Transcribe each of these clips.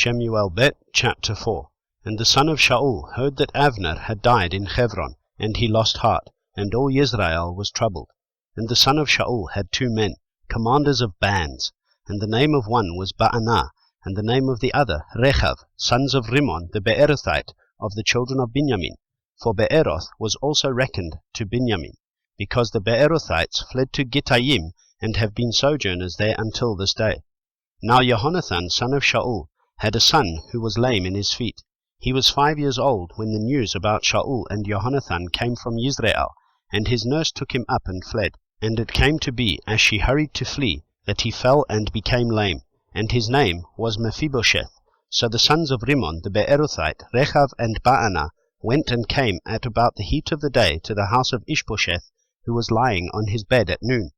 Shemu'ėl Bet, chapter 4. And the son of Shaul heard that Avner had died in Hebron, and he lost heart, and all Israel was troubled. And the son of Shaul had 2 men, commanders of bands, and the name of one was Baanah, and the name of the other Rechav, sons of Rimmon the Beerothite, of the children of Binyamin. For Beeroth was also reckoned to Binyamin, because the Beerothites fled to Gittayim, and have been sojourners there until this day. Now Jehonathan, son of Shaul, had a son who was lame in his feet. He was 5 years old when the news about Shaul and Jehonathan came from Israel, and his nurse took him up and fled. And it came to be, as she hurried to flee, that he fell and became lame, and his name was Mephibosheth. So the sons of Rimmon the Beerothite, Rechav and Baanah, went and came at about the heat of the day to the house of Ishbosheth, who was lying on his bed at noon.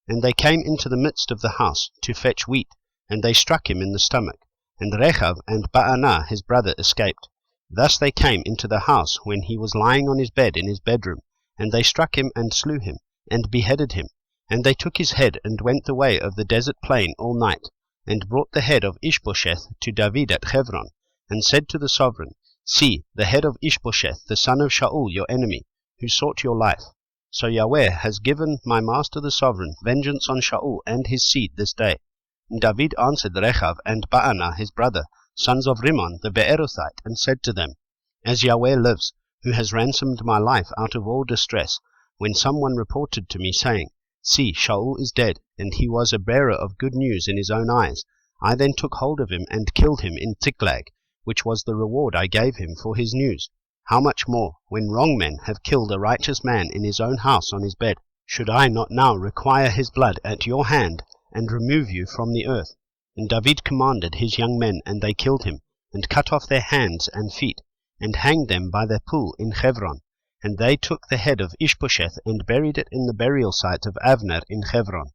And they came into the midst of the house to fetch wheat, and they struck him in the stomach. And Rechav and Baanah his brother escaped. Thus they came into the house when he was lying on his bed in his bedroom, and they struck him and slew him, and beheaded him. And they took his head and went the way of the desert plain all night, and brought the head of Ishbosheth to David at Hebron, and said to the sovereign, See, the head of Ishbosheth, the son of Shaul your enemy, who sought your life. So Yahweh has given my master the sovereign vengeance on Shaul and his seed this day. And David answered Rechav and Baanah his brother, sons of Rimmon the Beerothite, and said to them, As Yahweh lives, who has ransomed my life out of all distress, when someone reported to me, saying, See, Shaul is dead, and he was a bearer of good news in his own eyes, I then took hold of him and killed him in Ziklag, which was the reward I gave him for his news. How much more, when wrong men have killed a righteous man in his own house on his bed? Should I not now require his blood at your hand, and remove you from the earth? And David commanded his young men, and they killed him, and cut off their hands and feet, and hanged them by their pool in Hebron. And they took the head of Ishbosheth, and buried it in the burial site of Avner in Hebron.